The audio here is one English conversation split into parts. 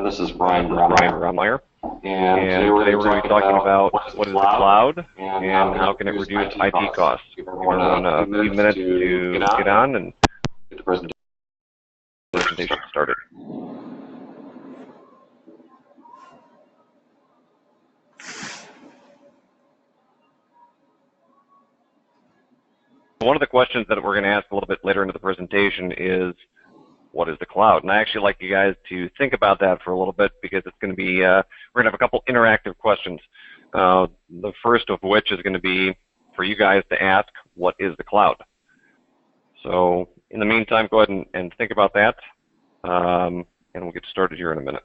This is Brian Brian Brammeier, Brammeier, and and today we're today going to we're going be to be talking talking about about what what is is the the cloud cloud and and how how can can it it reduce reduce IT IT costs. costs. Give Give everyone everyone a a few few minutes minutes to to get on get and on and get the presentation presentation started. started. One of the questions that we're going to ask a little bit later into the presentation is, what is the cloud? And I actually like you guys to think about that for a little bit, because it's going to be, we're going to have a couple interactive questions. The first of which is going to be for you guys to ask, what is the cloud? So in the meantime, go ahead and think about that, and we'll get started here in a minute.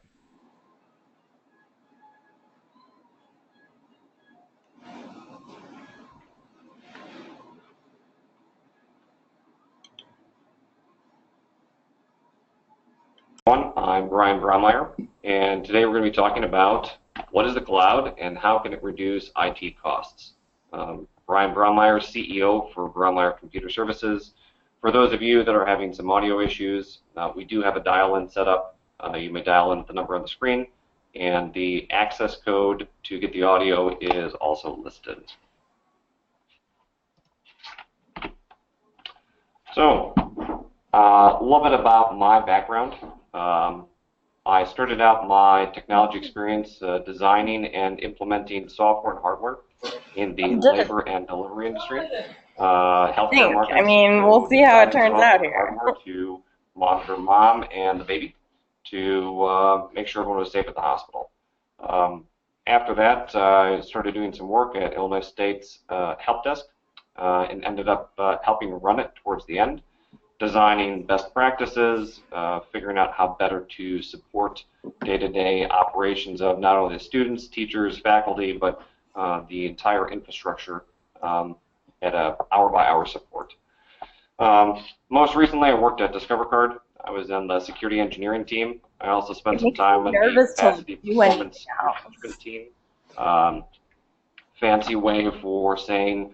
I'm Brian Brammeier, and today we're going to be talking about what is the cloud and how can it reduce IT costs. Brian Brammeier, CEO for Brammeier Computer Services. For those of you that are having some audio issues, we do have a dial-in set up. You may dial in at the number on the screen, and the access code to get the audio is also listed. So, a little bit about my background. I started out my technology experience designing and implementing software and hardware in the labor and delivery industry, healthcare markets. I mean, we'll see how it turns out here. To monitor mom and the baby, to make sure everyone was safe at the hospital. After that, I started doing some work at Illinois State's help desk, and ended up helping run it towards the end, designing best practices, figuring out how better to support day-to-day operations of not only the students, teachers, faculty, but the entire infrastructure at a hour-by-hour support. Most recently, I worked at Discover Card. I was in the security engineering team. I also spent some time in the capacity performance management team. Fancy way for saying,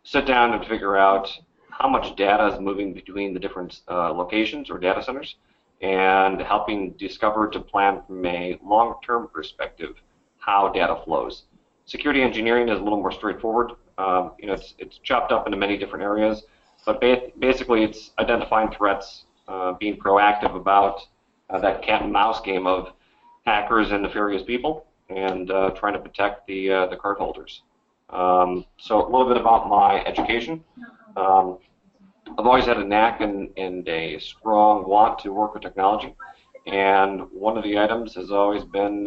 sit down and figure out how much data is moving between the different locations or data centers, and helping Discover to plan from a long-term perspective how data flows. Security engineering is a little more straightforward. It's chopped up into many different areas, but basically it's identifying threats, being proactive about that cat and mouse game of hackers and nefarious people, and trying to protect the cardholders. So a little bit about my education. I've always had a knack and a strong want to work with technology, and one of the items has always been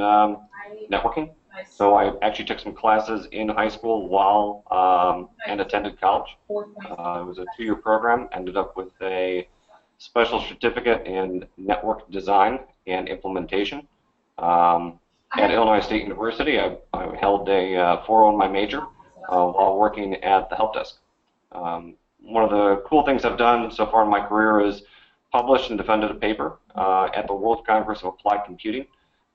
networking. So I actually took some classes in high school while and attended college. It was a 2-year program, ended up with a special certificate in network design and implementation. At Illinois State University, I held a 4.0 my major while working at the help desk. One of the cool things I've done so far in my career is published and defended a paper at the World Congress of Applied Computing.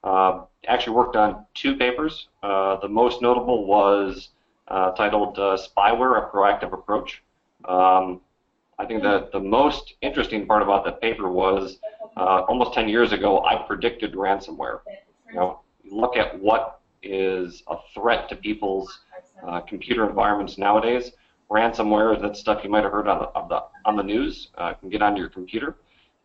Actually worked on 2 papers. The most notable was titled Spyware, a Proactive Approach. I think that the most interesting part about that paper was almost 10 years ago, I predicted ransomware. Look at what is a threat to people's computer environments nowadays. Ransomware is that stuff you might have heard on the news. Can get onto your computer.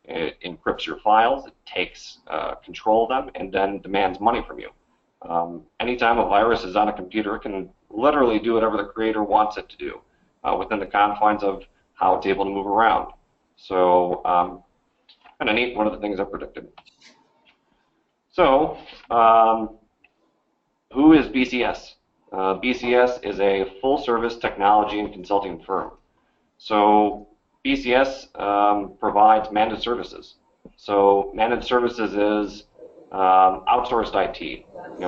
It encrypts your files. It takes control of them and then demands money from you. Anytime a virus is on a computer, it can literally do whatever the creator wants it to do within the confines of how it's able to move around. So kind of neat, one of the things I predicted. So who is BCS? BCS is a full-service technology and consulting firm. So BCS provides managed services. So managed services is outsourced IT.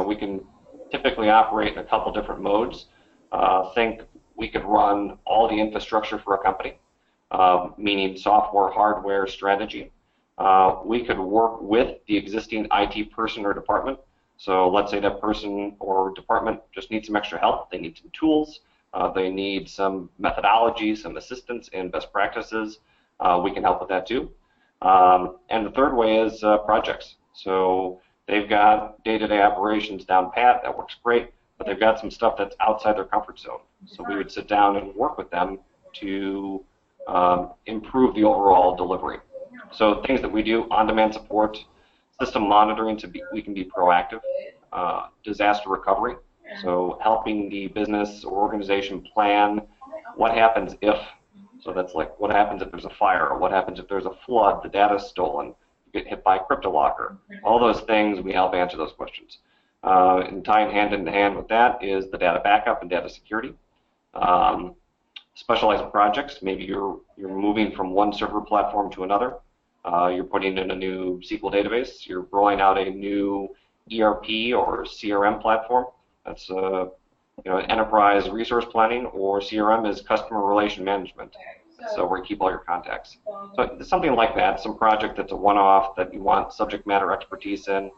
We can typically operate in a couple different modes. Think we could run all the infrastructure for a company, meaning software, hardware, strategy. We could work with the existing IT person or department. So let's say that person or department just needs some extra help. They need some tools. They need some methodology, some assistance in best practices. We can help with that too. And the third way is projects. So they've got day-to-day operations down pat, that works great, but they've got some stuff that's outside their comfort zone. So we would sit down and work with them to improve the overall delivery. So things that we do, on-demand support, system monitoring, we can be proactive, disaster recovery, so helping the business or organization plan what happens if. So that's like what happens if there's a fire, or what happens if there's a flood, the data's stolen, you get hit by a crypto locker. All those things, we help answer those questions. And tying hand in hand with that is the data backup and data security. Specialized projects, maybe you're moving from one server platform to another. You're putting in a new SQL database. You're rolling out a new ERP or CRM platform. That's enterprise resource planning, or CRM is customer relation management. So where you keep all your contacts. So something like that, some project that's a one-off that you want subject matter expertise in,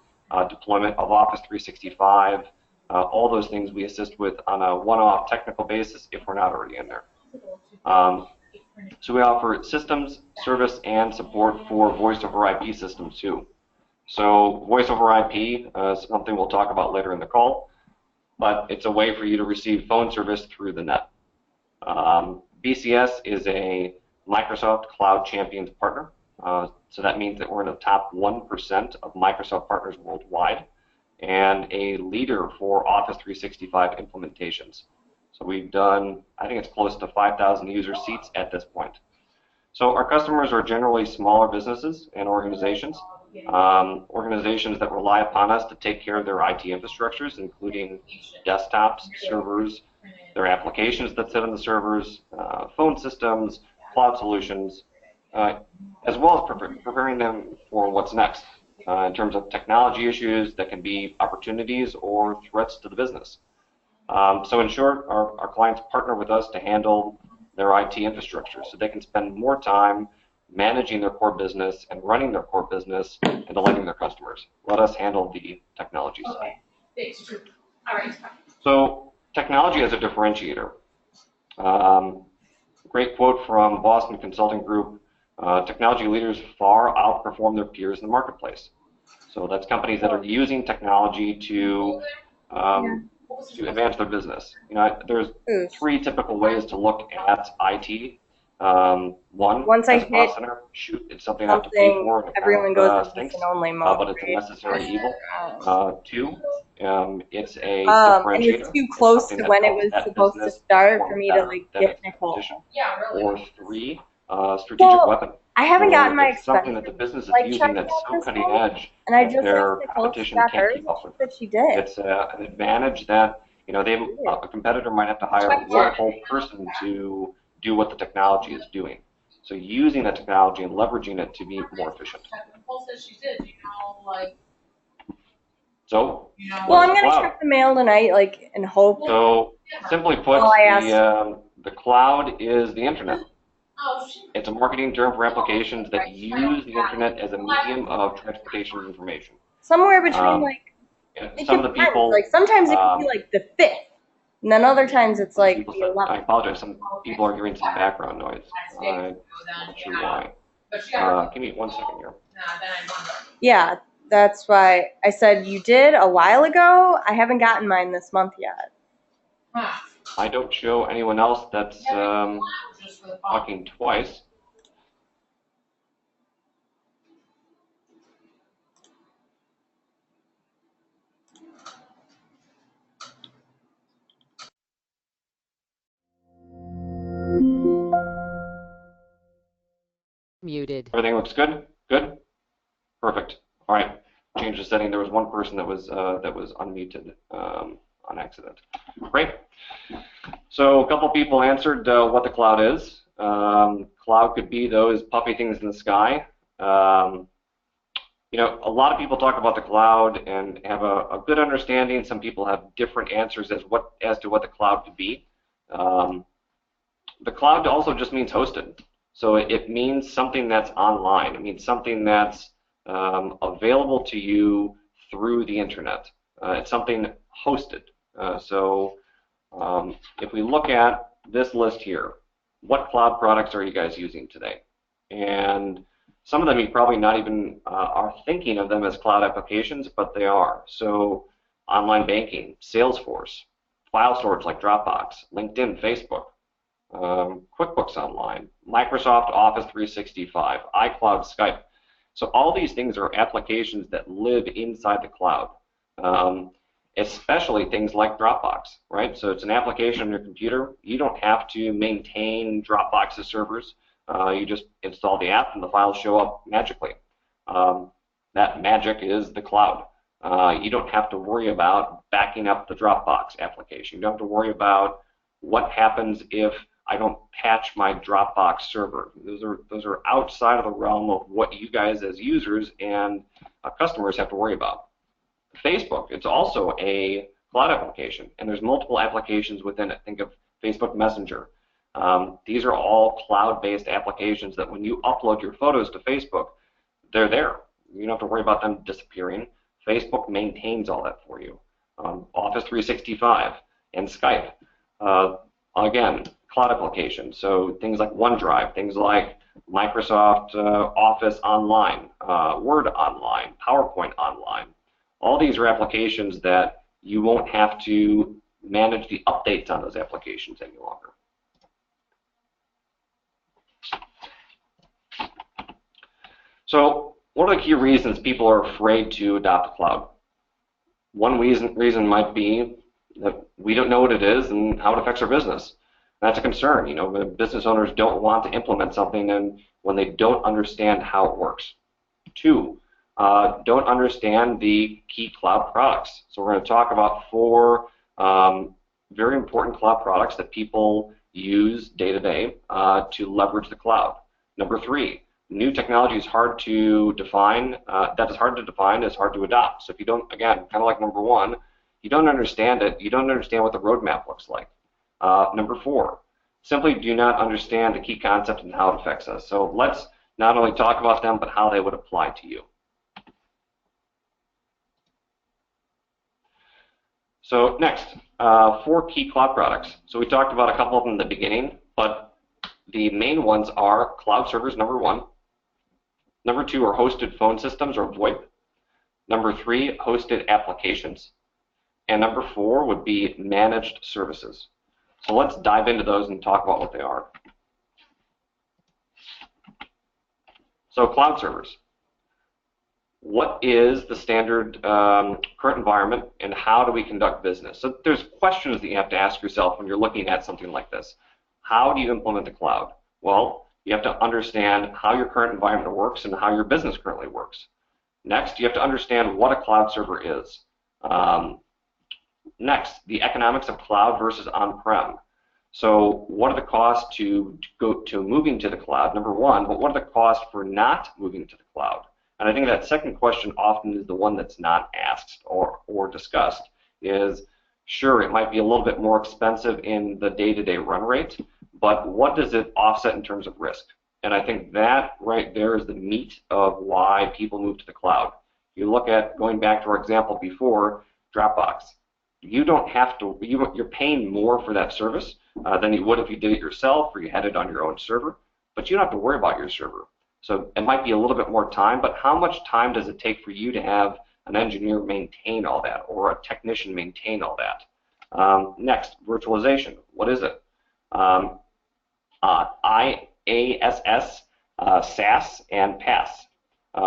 deployment of Office 365, all those things we assist with on a one-off technical basis if we're not already in there. So we offer systems, service, and support for voice over IP systems too. So voice over IP is something we'll talk about later in the call, but it's a way for you to receive phone service through the net. BCS is a Microsoft Cloud Champions partner. So that means that we're in the top 1% of Microsoft partners worldwide, and a leader for Office 365 implementations. So we've done, I think it's close to 5,000 user seats at this point. So our customers are generally smaller businesses and organizations, organizations that rely upon us to take care of their IT infrastructures, including desktops, servers, their applications that sit on the servers, phone systems, cloud solutions, as well as preparing them for what's next in terms of technology issues that can be opportunities or threats to the business. So in short, our clients partner with us to handle their IT infrastructure so they can spend more time managing their core business and running their core business and delighting their customers. Let us handle the technology side. All right. So technology as a differentiator. Great quote from Boston Consulting Group, technology leaders far outperform their peers in the marketplace. So that's companies that are using technology to advance their business. There's three typical ways to look at IT. One, Once I as a hit cost center, shoot, it's something I have to pay for. And everyone goes into stinks, listen only mode. but it's a necessary evil. Two, it's a And differentiator. it's too close to something when that it was helps that supposed to business start perform for me to better like than get its Nicole. competition. Yeah, really. Or three, strategic weapon. I haven't So gotten my it's something that expenses the business is like using checked that's out so this cutting month, edge and I that just their asked Nicole if she competition got can't hers. keep up with She it. said she did. It's an advantage that a competitor might have to hire one whole person to do what the technology is doing. So using the technology and leveraging it to be more efficient. Nicole says she did, like. So, Well, I'm what is the gonna cloud? check the mail tonight, like, and hope. So, simply put, Oh, I asked. the cloud is the internet. Oh, shit. It's a marketing term for applications that use the internet as a medium of transportation of information. Somewhere between Um, like it Some of the depends. people, Like sometimes it could be like the 5th, and then other times it's like people the said, I 11th. apologize, some people are hearing some background noise. I'm not sure why. Give me 1 second here. Yeah, that's why I said you did a while ago. I haven't gotten mine this month yet. I don't show anyone else that's talking twice. Muted. Everything looks good? Good? Perfect. All right. Change the setting. There was one person that was unmuted on accident. Great. So a couple people answered what the cloud is. Cloud could be those puffy things in the sky. A lot of people talk about the cloud and have a good understanding. Some people have different answers as to what the cloud could be. The cloud also just means hosted. So it means something that's online. It means something that's available to you through the internet. It's something hosted. So if we look at this list here, what cloud products are you guys using today? And Some of them you probably not even are thinking of them as cloud applications, but they are. So online banking, Salesforce, file storage like Dropbox, LinkedIn, Facebook, QuickBooks Online, Microsoft Office 365, iCloud, Skype. So all these things are applications that live inside the cloud, especially things like Dropbox, right? So it's an application on your computer. You don't have to maintain Dropbox's servers. You just install the app and the files show up magically. That magic is the cloud. You don't have to worry about backing up the Dropbox application. You don't have to worry about what happens if I don't patch my Dropbox server. Those are outside of the realm of what you guys as users and customers have to worry about. Facebook, it's also a cloud application, and there's multiple applications within it. Think of Facebook Messenger. These are all cloud-based applications that when you upload your photos to Facebook, they're there. You don't have to worry about them disappearing. Facebook maintains all that for you. Office 365 and Skype, again, cloud applications. So things like OneDrive, things like Microsoft Office Online, Word Online, PowerPoint Online. All these are applications that you won't have to manage the updates on those applications any longer. So what are the key reasons people are afraid to adopt the cloud? One reason might be that we don't know what it is and how it affects our business. That's a concern. You know, business owners don't want to implement something and when they don't understand how it works. Two, don't understand the key cloud products. So we're going to talk about 4 very important cloud products that people use day to day to leverage the cloud. Number 3, new technology is hard to define. That is hard to define, is hard to adopt. So if you don't, again, kind of like number 1, you don't understand it, you don't understand what the roadmap looks like. Number 4, simply do not understand the key concept and how it affects us. So let's not only talk about them, but how they would apply to you. So next, 4 key cloud products. So we talked about a couple of them in the beginning, but the main ones are cloud servers, number 1. Number 2 are hosted phone systems, or VoIP. Number 3, hosted applications. And number 4 would be managed services. So let's dive into those and talk about what they are. So cloud servers. What is the standard current environment and how do we conduct business? So there's questions that you have to ask yourself when you're looking at something like this. How do you implement the cloud? Well, you have to understand how your current environment works and how your business currently works. Next, you have to understand what a cloud server is. Next, the economics of cloud versus on-prem. So what are the costs to go to moving to the cloud, number 1, but what are the costs for not moving to the cloud? And I think that second question often is the one that's not asked or discussed, is sure, it might be a little bit more expensive in the day-to-day run rate, but what does it offset in terms of risk? And I think that right there is the meat of why people move to the cloud. You look at, going back to our example before, Dropbox. You don't have to, you're paying more for that service than you would if you did it yourself or you had it on your own server, but you don't have to worry about your server. So it might be a little bit more time, but how much time does it take for you to have an engineer maintain all that or a technician maintain all that? Next, virtualization. What is it? IaaS, SaaS, and PaaS.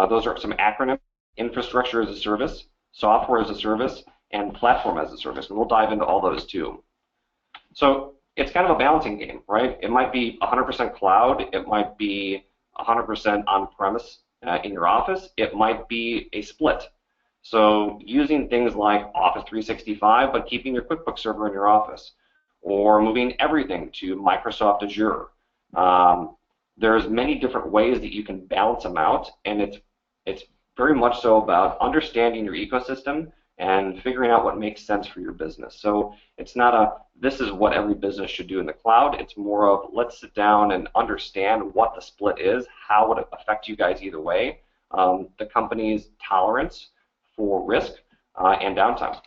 Those are some acronyms: infrastructure as a service, software as a service, and platform as a service. And we'll dive into all those too. So it's kind of a balancing game, right? It might be 100% cloud. It might be 100% on-premise in your office. It might be a split. So using things like Office 365, but keeping your QuickBooks server in your office, or moving everything to Microsoft Azure. There's many different ways that you can balance them out, and it's very much so about understanding your ecosystem and figuring out what makes sense for your business. So it's not a, this is what every business should do in the cloud. It's more of, let's sit down and understand what the split is, how would it affect you guys either way, the company's tolerance for risk and downtime.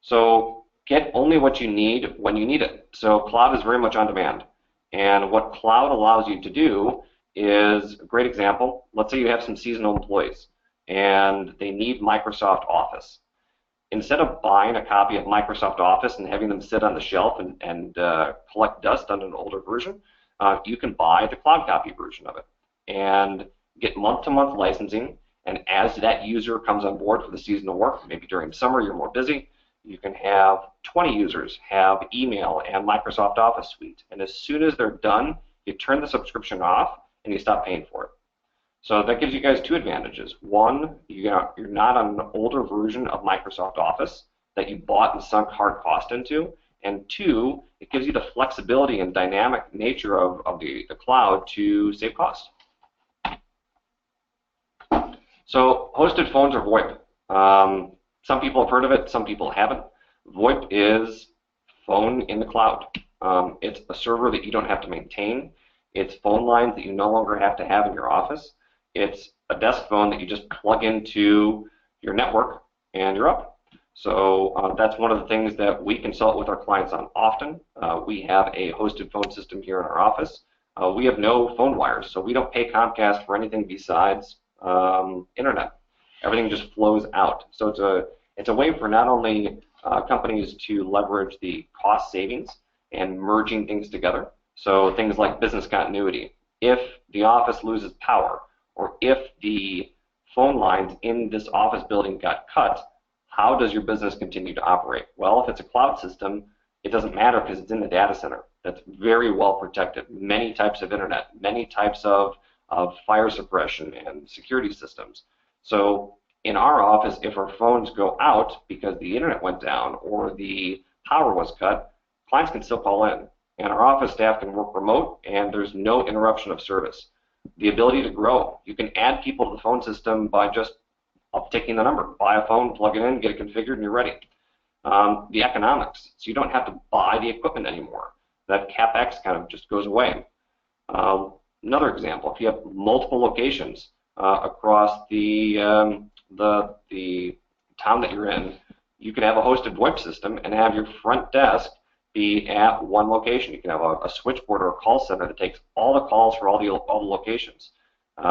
So get only what you need when you need it. So cloud is very much on demand. And what cloud allows you to do is a great example. Let's say you have some seasonal employees and they need Microsoft Office. Instead of buying a copy of Microsoft Office and having them sit on the shelf and collect dust on an older version, you can buy the cloud copy version of it and get month-to-month licensing. And as that user comes on board for the seasonal work, maybe during summer you're more busy, you can have 20 users have email and Microsoft Office Suite. And as soon as they're done, you turn the subscription off and you stop paying for it. So that gives you guys two advantages. One, you're not on an older version of Microsoft Office that you bought and sunk hard cost into. And two, it gives you the flexibility and dynamic nature of the cloud to save costs. So hosted phones are VoIP. Some people have heard of it, some people haven't. VoIP is phone in the cloud. It's a server that you don't have to maintain. It's phone lines that you no longer have to have in your office. It's a desk phone that you just plug into your network and you're up. So that's one of the things that we consult with our clients on often. We have a hosted phone system here in our office. We have no phone wires, so we don't pay Comcast for anything besides internet. Everything just flows out. So it's a way for not only companies to leverage the cost savings and merging things together. So things like business continuity. If the office loses power, or if the phone lines in this office building got cut, how does your business continue to operate? Well, if it's a cloud system, it doesn't matter because it's in the data center. That's very well protected. Many types of internet, many types of fire suppression and security systems. So in our office, if our phones go out because the internet went down or the power was cut, clients can still call in. And our office staff can work remote, and there's no interruption of service. The ability to grow. You can add people to the phone system by just taking the number. Buy a phone, plug it in, get it configured, and you're ready. The economics. So you don't have to buy the equipment anymore. That CapEx kind of just goes away. Another example, if you have multiple locations across the town that you're in, you can have a hosted VoIP system and have your front desk be at one location. You can have a switchboard or a call center that takes all the calls for all the locations. We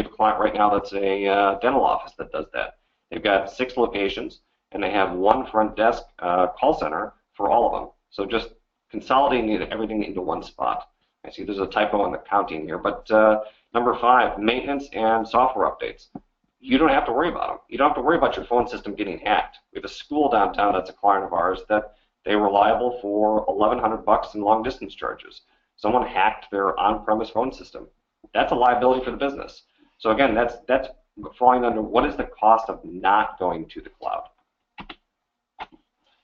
have a client right now that's a dental office that does that. They've got 6 locations, and they have one front desk call center for all of them. So just consolidating everything into one spot. I see there's a typo in the counting here, but number 5, maintenance and software updates. You don't have to worry about them. You don't have to worry about your phone system getting hacked. We have a school downtown that's a client of ours that they were liable for $1,100 in long distance charges. Someone hacked their on-premise phone system. That's a liability for the business. So again, that's falling under what is the cost of not going to the cloud.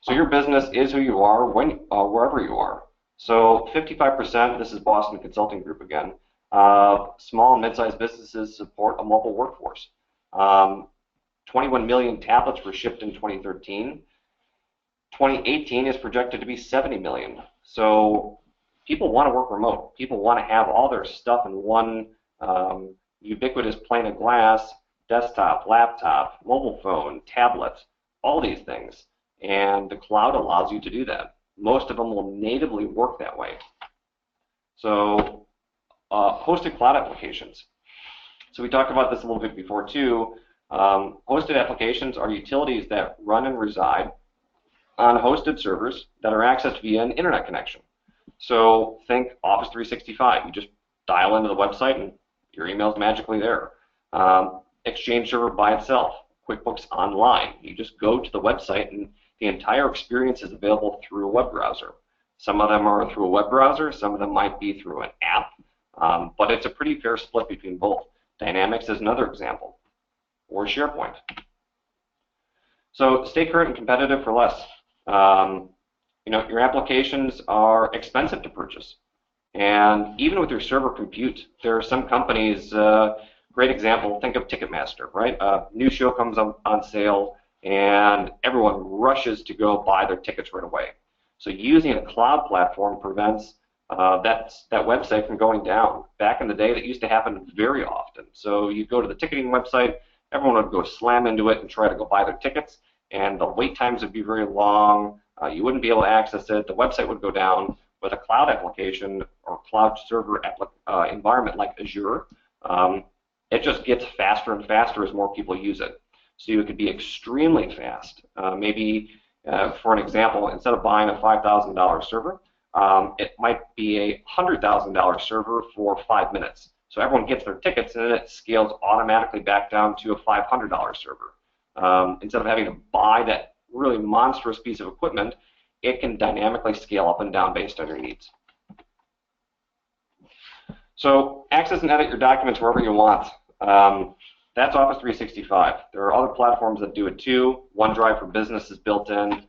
So your business is who you are wherever you are. So 55%, this is Boston Consulting Group again, small and mid-sized businesses support a mobile workforce. 21 million tablets were shipped in 2013. 2018 is projected to be 70 million. So people want to work remote. People want to have all their stuff in one ubiquitous pane of glass, desktop, laptop, mobile phone, tablet, all these things. And the cloud allows you to do that. Most of them will natively work that way. So hosted cloud applications. So we talked about this a little bit before too. Hosted applications are utilities that run and reside on hosted servers that are accessed via an internet connection. So think Office 365. You just dial into the website and your email's magically there. Exchange Server by itself. QuickBooks Online. You just go to the website and the entire experience is available through a web browser. Some of them are through a web browser, some of them might be through an app, but it's a pretty fair split between both. Dynamics is another example, or SharePoint. So stay current and competitive for less. Your applications are expensive to purchase, and even with your server compute, there are some companies. Great example. Think of Ticketmaster, right? A new show comes on sale, and everyone rushes to go buy their tickets right away. So using a cloud platform prevents that website from going down. Back in the day, that used to happen very often. So you go to the ticketing website, everyone would go slam into it and try to go buy their tickets, and the wait times would be very long. You wouldn't be able to access it. The website would go down. With a cloud application or cloud server environment like Azure, it just gets faster and faster as more people use it. So it could be extremely fast. Maybe, for an example, instead of buying a $5,000 server, it might be a $100,000 server for 5 minutes. So everyone gets their tickets, and then it scales automatically back down to a $500 server. Instead of having to buy that really monstrous piece of equipment, it can dynamically scale up and down based on your needs. So access and edit your documents wherever you want. That's Office 365. There are other platforms that do it too. OneDrive for Business is built in.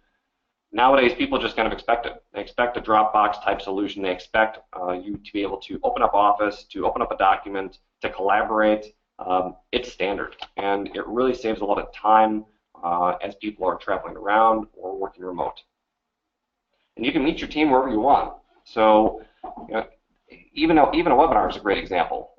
Nowadays, people just kind of expect it. They expect a Dropbox type solution. They expect you to be able to open up Office, to open up a document, to collaborate. It's standard, and it really saves a lot of time as people are traveling around or working remote. And you can meet your team wherever you want. So, even a webinar is a great example.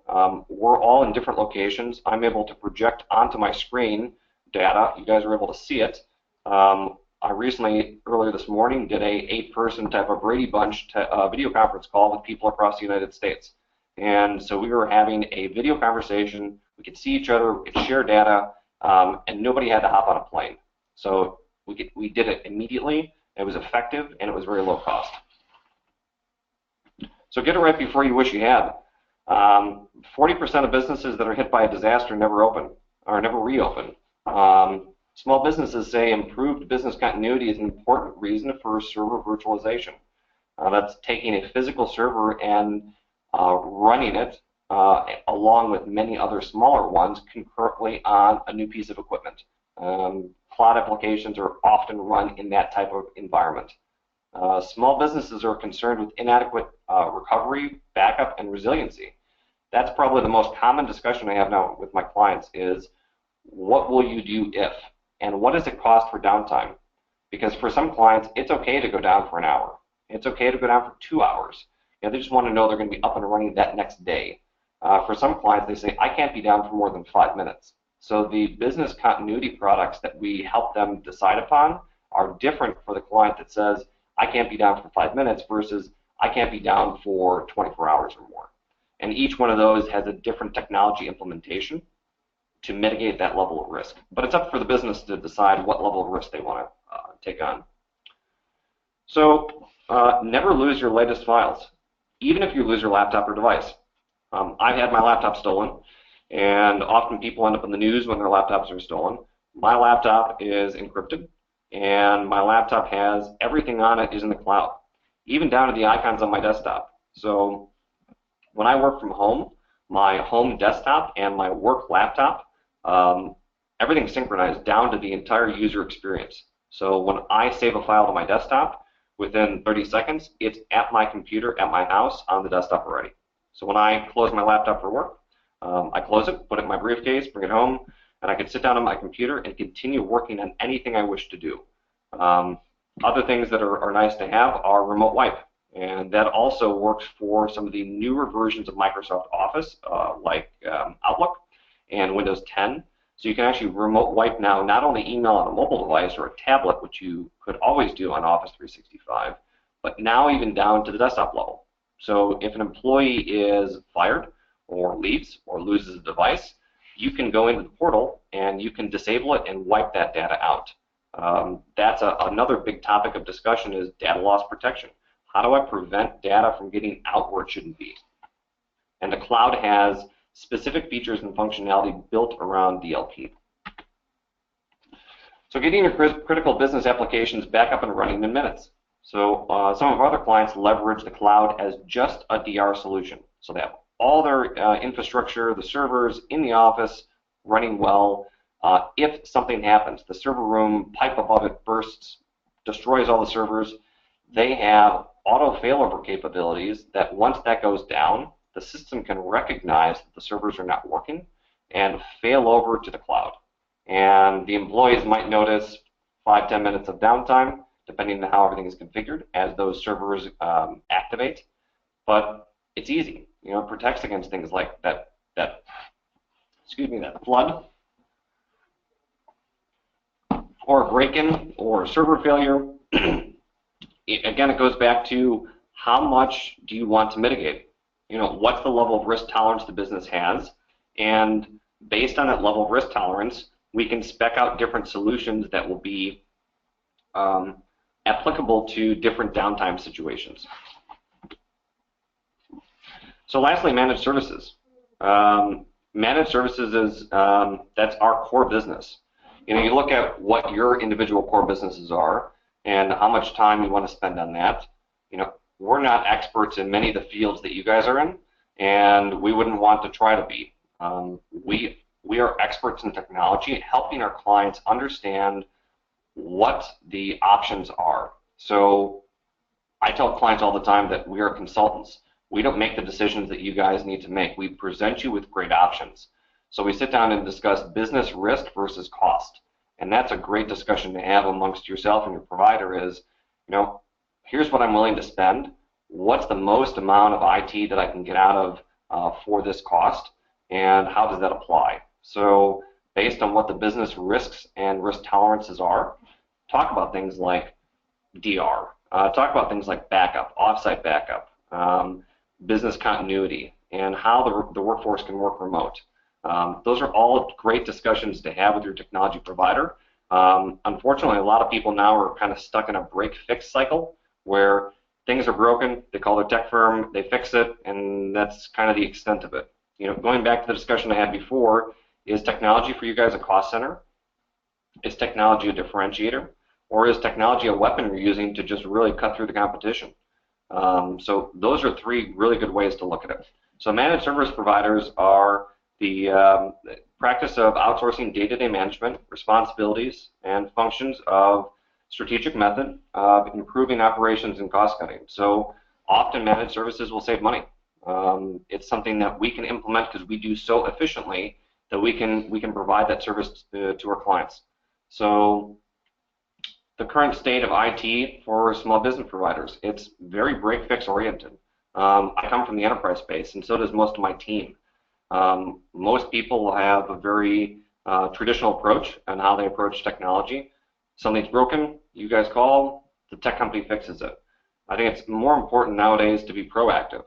We're all in different locations. I'm able to project onto my screen data. You guys are able to see it. I recently, earlier this morning, did a 8-person type of Brady Bunch video conference call with people across the United States. And so we were having a video conversation. We could see each other, we could share data, and nobody had to hop on a plane. So we did it immediately. It was effective, and it was very low cost. So get it right before you wish you had. 40% of businesses that are hit by a disaster never open or never reopen. Small businesses say improved business continuity is an important reason for server virtualization. That's taking a physical server and running it along with many other smaller ones concurrently on a new piece of equipment. Cloud applications are often run in that type of environment. Small businesses are concerned with inadequate recovery, backup, and resiliency. That's probably the most common discussion I have now with my clients is, what will you do if? And what does it cost for downtime? Because for some clients, it's okay to go down for an hour. It's okay to go down for 2 hours. They just want to know they're going to be up and running that next day. For some clients, they say, I can't be down for more than 5 minutes. So the business continuity products that we help them decide upon are different for the client that says, I can't be down for 5 minutes versus I can't be down for 24 hours or more. And each one of those has a different technology implementation to mitigate that level of risk. But it's up for the business to decide what level of risk they want to take on. So never lose your latest files, even if you lose your laptop or device. I've had my laptop stolen, and often people end up in the news when their laptops are stolen. My laptop is encrypted, and my laptop has everything on it is in the cloud, even down to the icons on my desktop. So when I work from home, my home desktop and my work laptop, everything's synchronized down to the entire user experience. So when I save a file to my desktop, within 30 seconds, it's at my computer at my house on the desktop already. So when I close my laptop for work, I close it, put it in my briefcase, bring it home, and I can sit down on my computer and continue working on anything I wish to do. Other things that are nice to have are remote wipe, and that also works for some of the newer versions of Microsoft Office, like Outlook and Windows 10. So you can actually remote wipe now not only email on a mobile device or a tablet, which you could always do on Office 365, but now even down to the desktop level. So if an employee is fired or leaves or loses a device, you can go into the portal and you can disable it and wipe that data out. That's another big topic of discussion is data loss protection. How do I prevent data from getting out where it shouldn't be? And the cloud has specific features and functionality built around DLP. So getting your critical business applications back up and running in minutes. So some of our other clients leverage the cloud as just a DR solution. So they have all their infrastructure, the servers in the office running well. If something happens, the server room pipe above it bursts, destroys all the servers, they have auto failover capabilities that once that goes down, the system can recognize that the servers are not working and fail over to the cloud. And the employees might notice 5-10 minutes of downtime, depending on how everything is configured, as those servers activate. But it's easy. You know, it protects against things like that flood, or break-in, or server failure. Again, it goes back to how much do you want to mitigate? You know, what's the level of risk tolerance the business has? And based on that level of risk tolerance, we can spec out different solutions that will be applicable to different downtime situations. So lastly, managed services. Managed services is, that's our core business. You know, you look at what your individual core businesses are and how much time you want to spend on that. You know, we're not experts in many of the fields that you guys are in, and we wouldn't want to try to be. We are experts in technology, helping our clients understand what the options are. So I tell clients all the time that we are consultants. We don't make the decisions that you guys need to make. We present you with great options. So we sit down and discuss business risk versus cost. And that's a great discussion to have amongst yourself and your provider is, you know, here's what I'm willing to spend. What's the most amount of IT that I can get out of for this cost? And how does that apply? So based on what the business risks and risk tolerances are, talk about things like DR. Talk about things like backup, offsite backup, business continuity, and how the workforce can work remote. Those are all great discussions to have with your technology provider. Unfortunately, a lot of people now are kind of stuck in a break-fix cycle where things are broken, they call their tech firm, they fix it, and that's kind of the extent of it. You know, going back to the discussion I had before, is technology for you guys a cost center? Is technology a differentiator? Or is technology a weapon you're using to just really cut through the competition? So those are three really good ways to look at it. So managed service providers are the practice of outsourcing day-to-day management, responsibilities, and functions of strategic method of improving operations and cost cutting. So often managed services will save money. It's something that we can implement because we do so efficiently that we can provide that service to our clients. So the current state of IT for small business providers, it's very break-fix oriented. I come from the enterprise space, and so does most of my team. Most people have a very traditional approach on how they approach technology. Something's broken, you guys call, the tech company fixes it. I think it's more important nowadays to be proactive.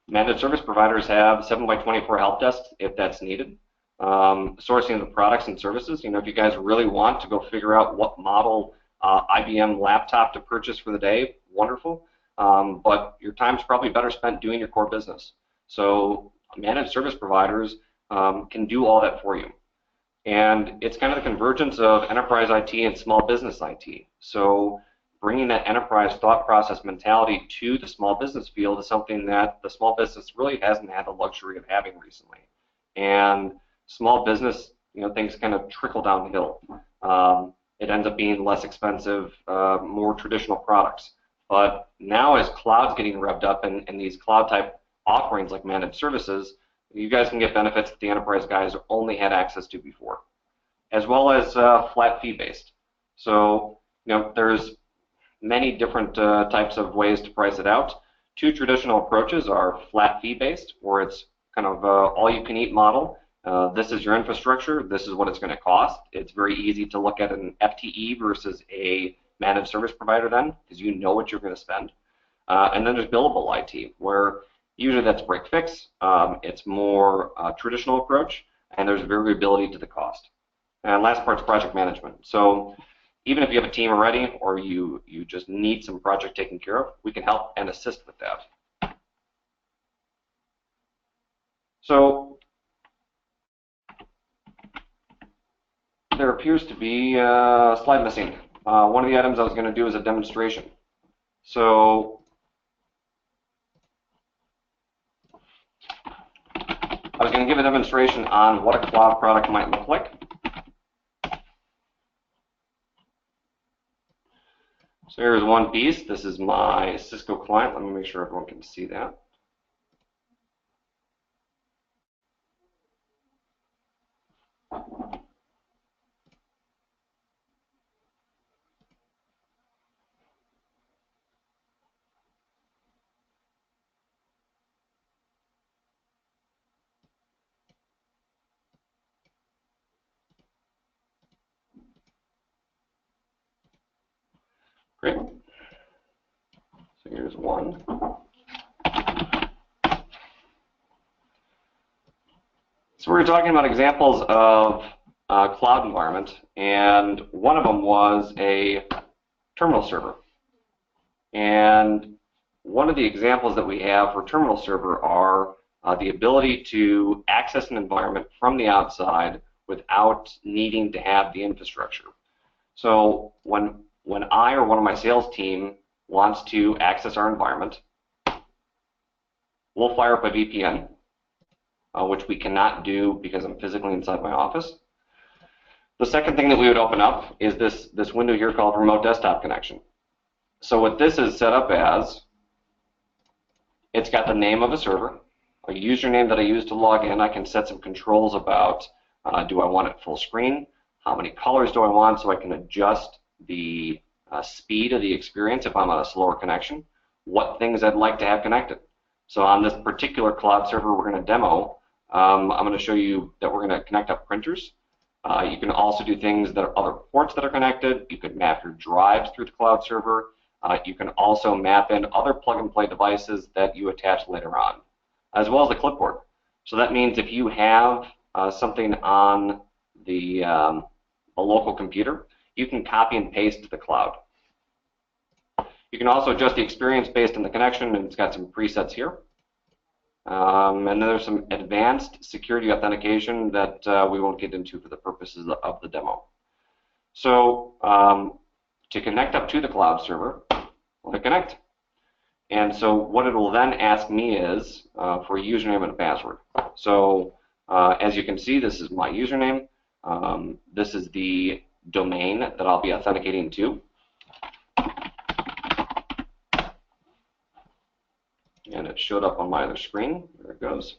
Managed service providers have 7x24 help desks if that's needed. Sourcing the products and services, you know, if you guys really want to go figure out what model IBM laptop to purchase for the day, wonderful. But your time's probably better spent doing your core business. So managed service providers can do all that for you. And it's kind of the convergence of enterprise IT and small business IT. So bringing that enterprise thought process mentality to the small business field is something that the small business really hasn't had the luxury of having recently. And small business, you know, things kind of trickle downhill. It ends up being less expensive, more traditional products. But now as cloud's getting revved up and these cloud type offerings like managed services, you guys can get benefits that the enterprise guys only had access to before, as well as flat fee based. So, you know, there's many different types of ways to price it out. Two traditional approaches are flat fee based, where it's kind of all you can eat model. This is your infrastructure, this is what it's going to cost. It's very easy to look at an FTE versus a managed service provider then, because you know what you're going to spend. And then there's billable IT, where usually that's break fix. It's more traditional approach, and there's variability to the cost. And last part's project management. So even if you have a team already, or you just need some project taken care of, we can help and assist with that. So there appears to be a slide missing. One of the items I was going to do is a demonstration. So I was going to give a demonstration on what a cloud product might look like. So here's one piece. This is my Cisco client. Let me make sure everyone can see that. Great. So Here's one. So we're talking about examples of cloud environment, and one of them was a terminal server. And one of the examples that we have for terminal server are the ability to access an environment from the outside without needing to have the infrastructure. So when I or one of my sales team wants to access our environment, we'll fire up a VPN, which we cannot do because I'm physically inside my office. The second thing that we would open up is this window here called Remote Desktop Connection. So what this is set up as, it's got the name of a server, a username that I use to log in. I can set some controls about do I want it full screen, how many colors do I want, so I can adjust the speed of the experience if I'm on a slower connection, what things I'd like to have connected. So on this particular cloud server we're going to demo, I'm going to show you that we're going to connect up printers. You can also do things that are other ports that are connected. You could map your drives through the cloud server. You can also map in other plug-and-play devices that you attach later on, as well as the clipboard. So that means if you have something on a local computer, you can copy and paste to the cloud. You can also adjust the experience based on the connection, and it's got some presets here. And then there's some advanced security authentication that we won't get into for the purposes of the demo. So to connect up to the cloud server, we'll hit connect. And so what it will then ask me is for a username and a password. So as you can see, this is my username. This is the domain that I'll be authenticating to. And it showed up on my other screen. There it goes.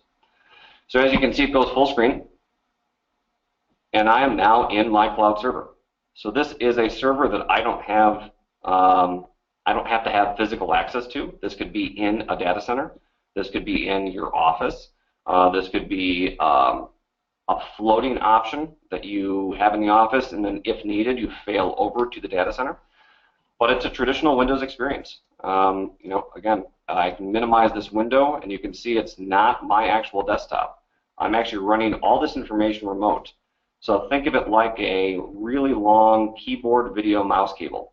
So as you can see, it goes full screen. And I am now in my cloud server. So this is a server that I don't have to have physical access to. This could be in a data center. This could be in your office. This could be a floating option that you have in the office, and then if needed, you fail over to the data center. But it's a traditional Windows experience. Again, I can minimize this window, and you can see it's not my actual desktop. I'm actually running all this information remote. So think of it like a really long keyboard video mouse cable.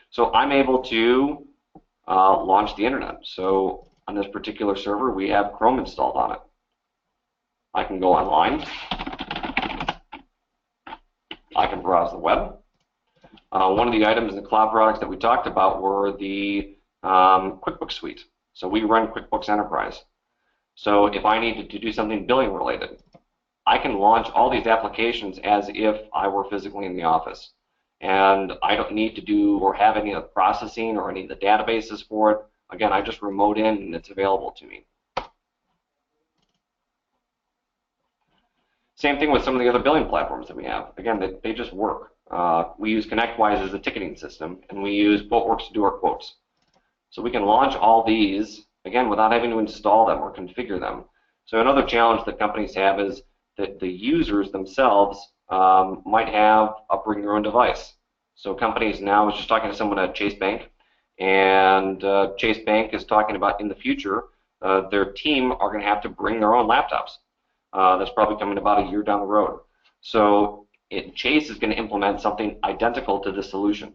So I'm able to launch the internet. So on this particular server, we have Chrome installed on it. I can go online. I can browse the web. One of the items in the cloud products that we talked about were the QuickBooks suite. So we run QuickBooks Enterprise. So if I needed to do something billing related, I can launch all these applications as if I were physically in the office. And I don't need to do or have any of the processing or any of the databases for it. Again, I just remote in and it's available to me. Same thing with some of the other billing platforms that we have. Again, they just work. We use ConnectWise as a ticketing system, and we use QuoteWorks to do our quotes. So we can launch all these, again, without having to install them or configure them. So another challenge that companies have is that the users themselves might bring their own device. So companies now, I was just talking to someone at Chase Bank, and Chase Bank is talking about in the future, their team are going to have to bring their own laptops. That's probably coming about a year down the road. So Chase is going to implement something identical to this solution.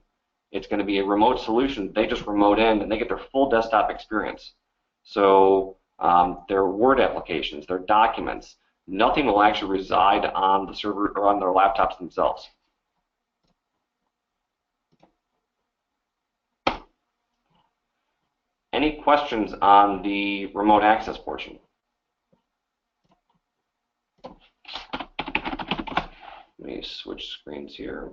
It's going to be a remote solution. They just remote in and they get their full desktop experience. So their Word applications, their documents, nothing will actually reside on the server or on their laptops themselves. Any questions on the remote access portion? Let me switch screens here.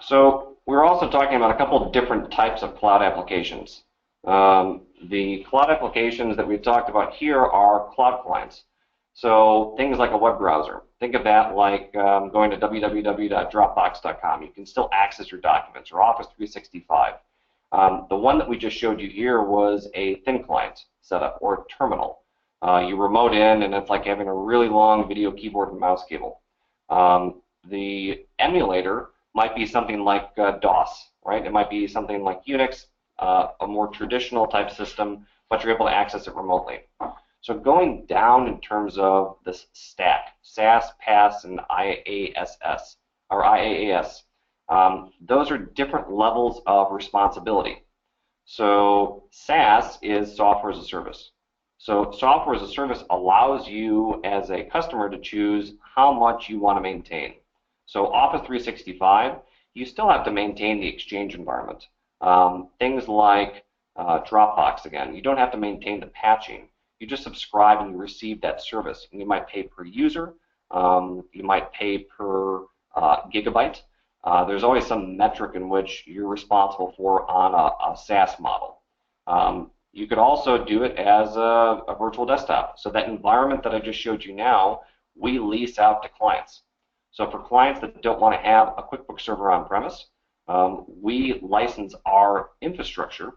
So we're also talking about a couple of different types of cloud applications. The cloud applications that we've talked about here are cloud clients. So things like a web browser. Think of that like going to www.dropbox.com. You can still access your documents, or Office 365. The one that we just showed you here was a thin client setup, or a terminal. You remote in, and it's like having a really long video keyboard and mouse cable. The emulator might be something like DOS, right? It might be something like Unix, a more traditional type system, but you're able to access it remotely. So going down in terms of this stack, SAS, PAS, and IaaS, or IaaS, those are different levels of responsibility. So SaaS is software as a service. So software as a service allows you as a customer to choose how much you want to maintain. So Office 365, you still have to maintain the Exchange environment. Things like Dropbox, again, you don't have to maintain the patching. You just subscribe and you receive that service. And you might pay per user. You might pay per gigabyte. There's always some metric in which you're responsible for on a SaaS model. You could also do it as a virtual desktop. So that environment that I just showed you now, we lease out to clients. So for clients that don't want to have a QuickBooks server on-premise, we license our infrastructure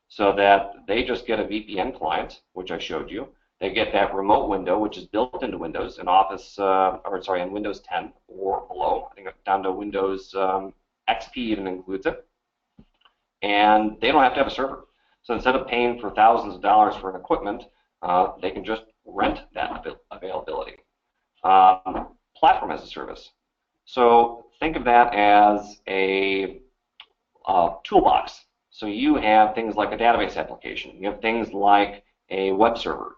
so that they just get a VPN client, which I showed you. They get that remote window, which is built into Windows in Office, in Windows 10 or below. I think down to Windows XP even includes it. And they don't have to have a server. So instead of paying for thousands of dollars for an equipment, they can just rent that availability. Platform as a service. So think of that as a toolbox. So you have things like a database application. You have things like a web server,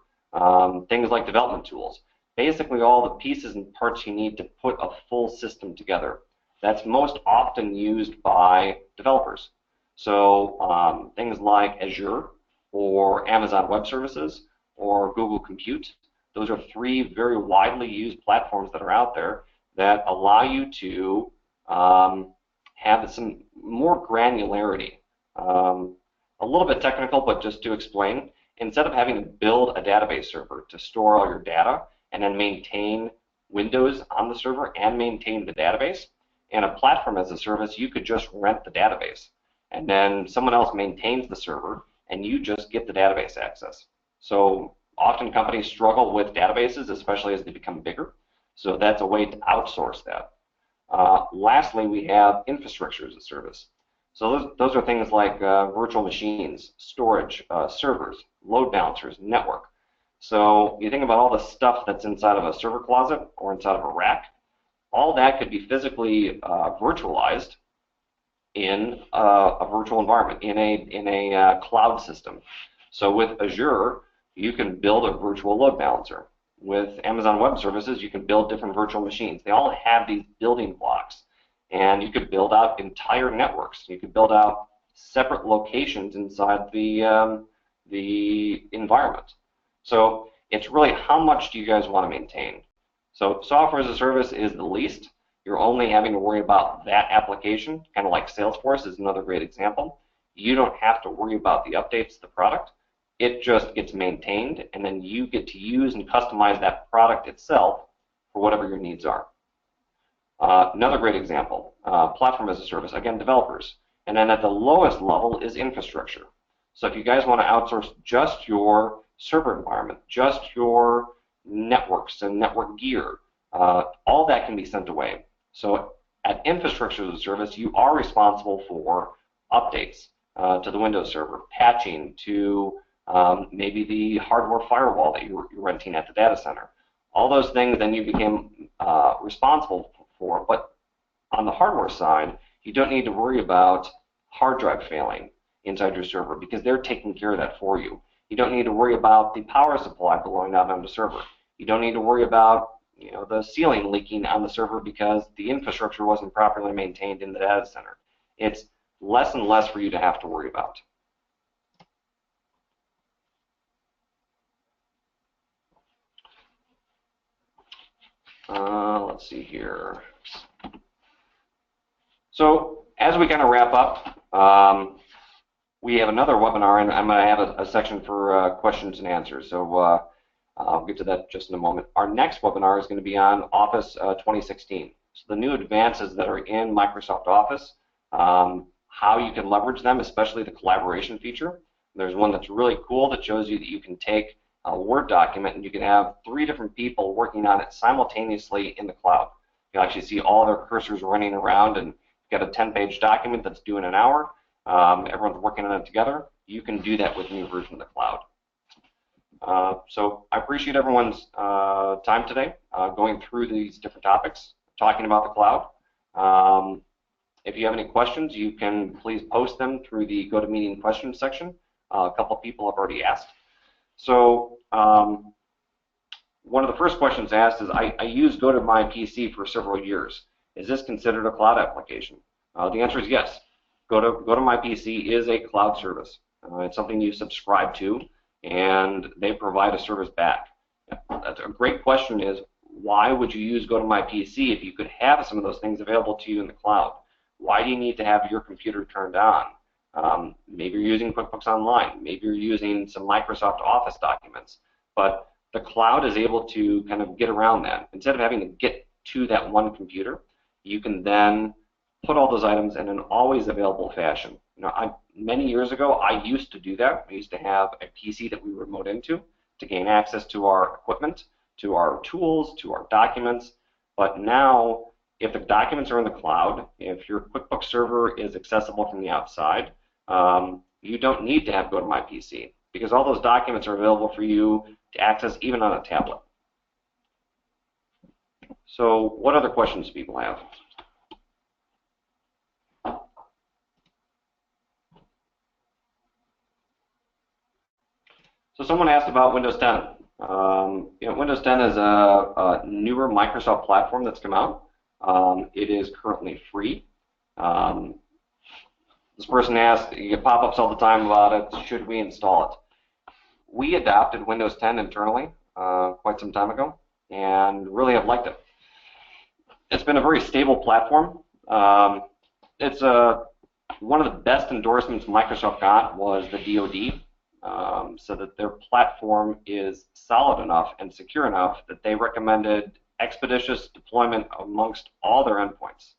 things like development tools. Basically all the pieces and parts you need to put a full system together. That's most often used by developers. So things like Azure or Amazon Web Services or Google Compute. Those are three very widely used platforms that are out there that allow you to have some more granularity. A little bit technical, but just to explain, instead of having to build a database server to store all your data and then maintain Windows on the server and maintain the database, in a platform as a service, you could just rent the database. And then someone else maintains the server, and you just get the database access. So often companies struggle with databases, especially as they become bigger. So that's a way to outsource that. Lastly, we have infrastructure as a service. So those are things like virtual machines, storage, servers, load balancers, network. So you think about all the stuff that's inside of a server closet or inside of a rack. All that could be physically virtualized in a virtual environment, in a cloud system. So with Azure, you can build a virtual load balancer. With Amazon Web Services, you can build different virtual machines. They all have these building blocks, and you could build out entire networks. You could build out separate locations inside the environment. So it's really how much do you guys want to maintain? So software as a service is the least. You're only having to worry about that application, kind of like Salesforce is another great example. You don't have to worry about the updates to the product. It just gets maintained, and then you get to use and customize that product itself for whatever your needs are. Another great example, platform as a service, again, developers. And then at the lowest level is infrastructure. So if you guys want to outsource just your server environment, just your networks and network gear, all that can be sent away. So at infrastructure as a service, you are responsible for updates to the Windows server, patching to maybe the hardware firewall that you're renting at the data center. All those things then you became responsible for, but on the hardware side, you don't need to worry about hard drive failing inside your server because they're taking care of that for you. You don't need to worry about the power supply blowing out on the server. You don't need to worry about the ceiling leaking on the server because the infrastructure wasn't properly maintained in the data center. It's less and less for you to have to worry about. Let's see here. So as we kind of wrap up, we have another webinar, and I'm going to have a section for questions and answers. So I'll get to that just in a moment. Our next webinar is going to be on Office 2016. So the new advances that are in Microsoft Office, how you can leverage them, especially the collaboration feature. There's one that's really cool that shows you that you can take a Word document and you can have 3 different people working on it simultaneously in the cloud. You'll actually see all their cursors running around, and you've got a 10-page document that's due in an hour. Everyone's working on it together. You can do that with the new version of the cloud. So I appreciate everyone's time today going through these different topics, talking about the cloud. If you have any questions, you can please post them through the GoToMeeting questions section. A couple of people have already asked. So one of the first questions asked is, I use GoToMyPC for several years. Is this considered a cloud application? The answer is yes. GoToMyPC is a cloud service. It's something you subscribe to, and they provide a service back. That's a great question is, why would you use GoToMyPC if you could have some of those things available to you in the cloud? Why do you need to have your computer turned on? Maybe you're using QuickBooks Online. Maybe you're using some Microsoft Office documents. But the cloud is able to kind of get around that. Instead of having to get to that one computer, you can then put all those items in an always available fashion. You know, many years ago, I used to do that. I used to have a PC that we remote into to gain access to our equipment, to our tools, to our documents. But now, if the documents are in the cloud, if your QuickBooks server is accessible from the outside, you don't need to have GoToMyPC because all those documents are available for you to access even on a tablet. So what other questions do people have? So someone asked about Windows 10. Windows 10 is a newer Microsoft platform that's come out. It is currently free. This person asked, you get pop-ups all the time about it, should we install it? We adopted Windows 10 internally quite some time ago and really have liked it. It's been a very stable platform. It's one of the best endorsements Microsoft got was the DoD, so that their platform is solid enough and secure enough that they recommended expeditious deployment amongst all their endpoints.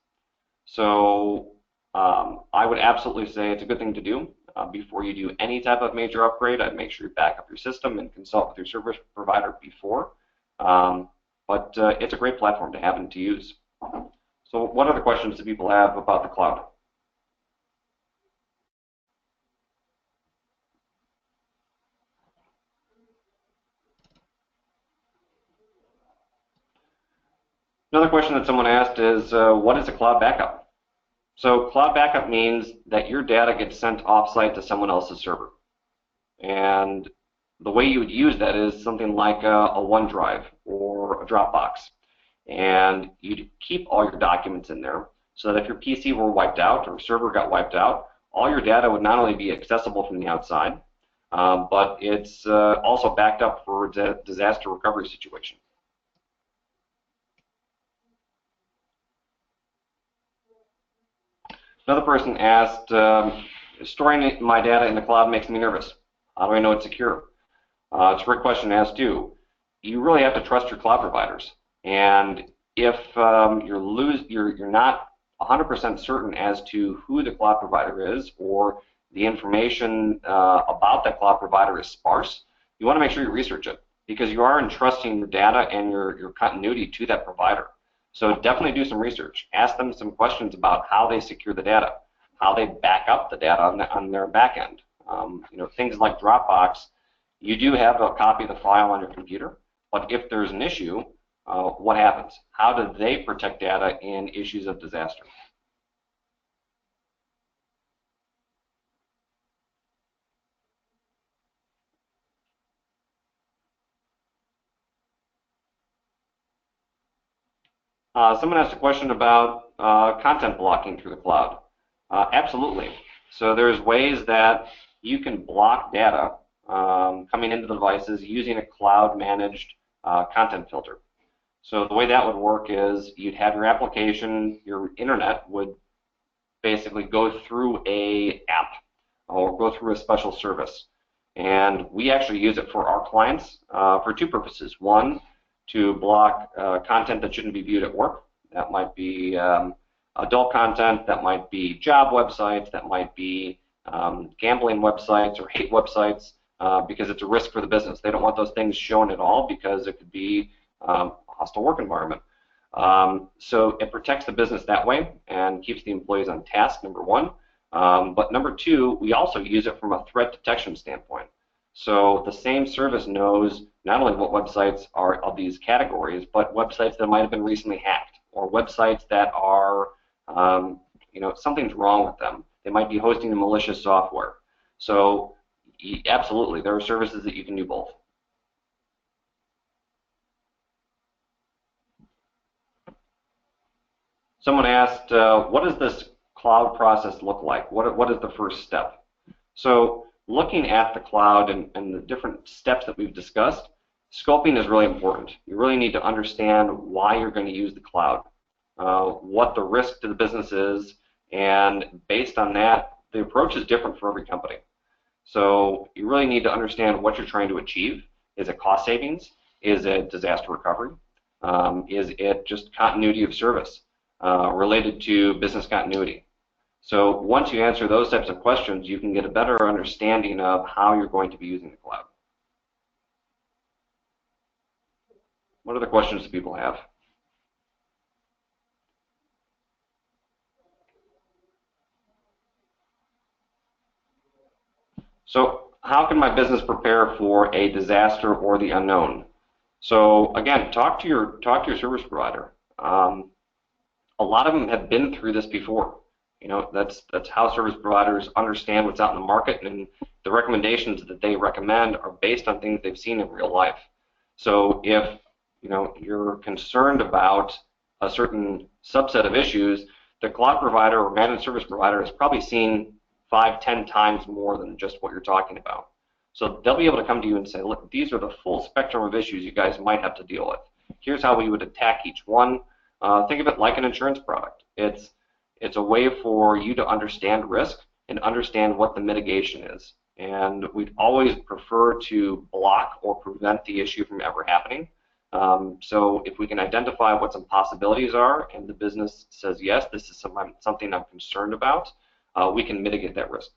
So I would absolutely say it's a good thing to do. Before you do any type of major upgrade, I'd make sure you back up your system and consult with your service provider before. But it's a great platform to have and to use. So what other questions do people have about the cloud? Another question that someone asked is, what is a cloud backup? So cloud backup means that your data gets sent off-site to someone else's server. And the way you would use that is something like a OneDrive or a Dropbox. And you'd keep all your documents in there so that if your PC were wiped out or server got wiped out, all your data would not only be accessible from the outside, but it's also backed up for a disaster recovery situation. Another person asked, storing my data in the cloud makes me nervous. How do I know it's secure? It's a great question to ask too. You really have to trust your cloud providers. And if you're not 100% certain as to who the cloud provider is, or the information about that cloud provider is sparse, you want to make sure you research it, because you are entrusting your data and your continuity to that provider. So definitely do some research. Ask them some questions about how they secure the data, how they back up the data on their back end. Things like Dropbox, you do have a copy of the file on your computer, but if there's an issue, what happens? How do they protect data in issues of disaster? Someone asked a question about content blocking through the cloud. Absolutely. So there's ways that you can block data coming into the devices using a cloud-managed content filter. So the way that would work is you'd have your application, your internet would basically go through a app or go through a special service. And we actually use it for our clients for two purposes. One, to block content that shouldn't be viewed at work. That might be adult content, that might be job websites, that might be gambling websites or hate websites, because it's a risk for the business. They don't want those things shown at all because it could be a hostile work environment. So it protects the business that way and keeps the employees on task, number one. But number two, we also use it from a threat detection standpoint. So the same service knows not only what websites are of these categories, but websites that might have been recently hacked, or websites that are, something's wrong with them. They might be hosting malicious software. So absolutely, there are services that you can do both. Someone asked, what does this cloud process look like? What is the first step? So looking at the cloud and the different steps that we've discussed, scoping is really important. You really need to understand why you're going to use the cloud, what the risk to the business is, and based on that, the approach is different for every company. So you really need to understand what you're trying to achieve. Is it cost savings? Is it disaster recovery? Is it just continuity of service related to business continuity? So once you answer those types of questions, you can get a better understanding of how you're going to be using the cloud. What other questions do people have? So how can my business prepare for a disaster or the unknown? So again, talk to your service provider. A lot of them have been through this before. That's how service providers understand what's out in the market, and the recommendations that they recommend are based on things they've seen in real life. So if you're concerned about a certain subset of issues, the cloud provider or managed service provider has probably seen 5-10 times more than just what you're talking about. So they'll be able to come to you and say, look, these are the full spectrum of issues you guys might have to deal with. Here's how we would attack each one. Think of it like an insurance product. It's a way for you to understand risk and understand what the mitigation is. And we'd always prefer to block or prevent the issue from ever happening. So if we can identify what some possibilities are and the business says, yes, this is something I'm concerned about, we can mitigate that risk.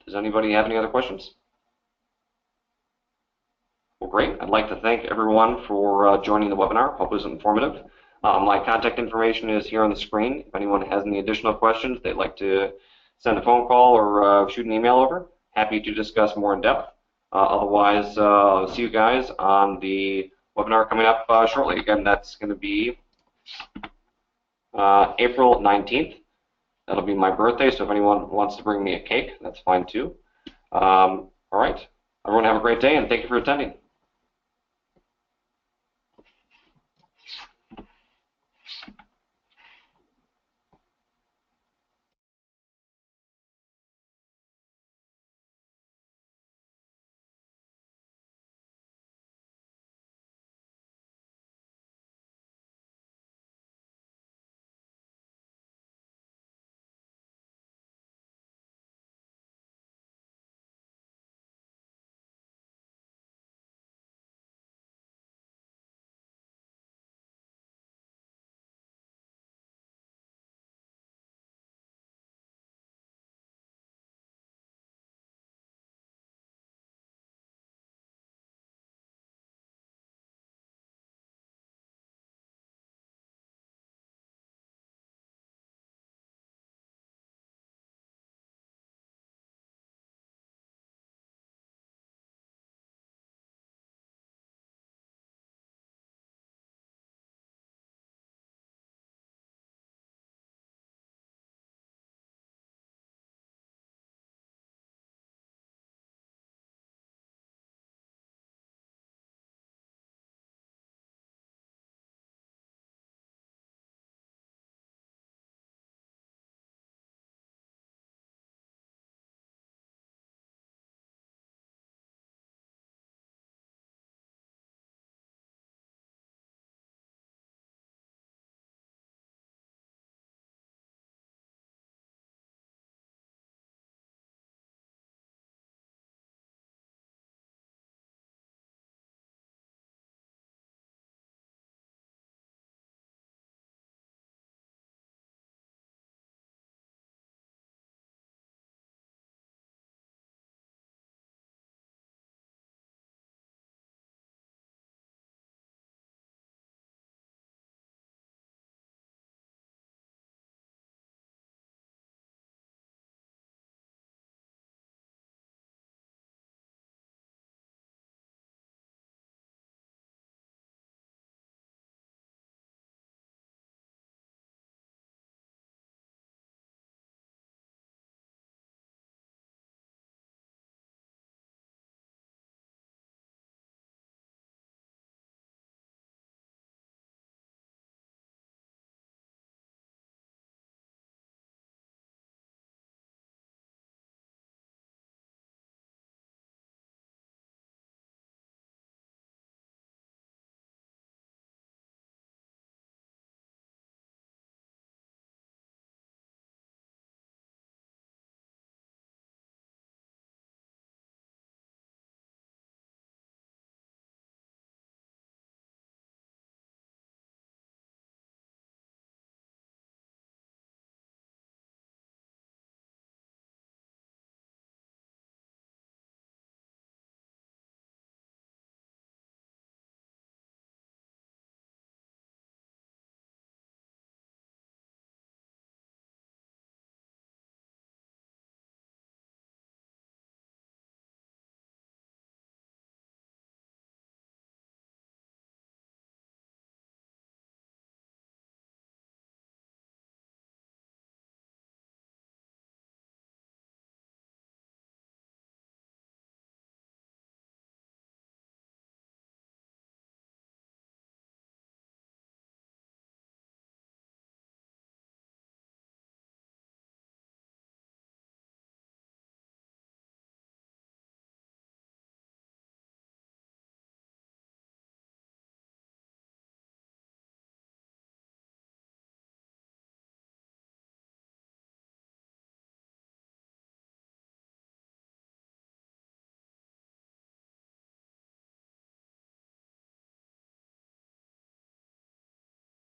Does anybody have any other questions? Well, great. I'd like to thank everyone for joining the webinar. Hope it was informative. My contact information is here on the screen. If anyone has any additional questions, they'd like to send a phone call or shoot an email over, happy to discuss more in depth. Otherwise, see you guys on the webinar coming up shortly. Again, that's going to be April 19th. That'll be my birthday, so if anyone wants to bring me a cake, that's fine too. All right. Everyone have a great day, and thank you for attending.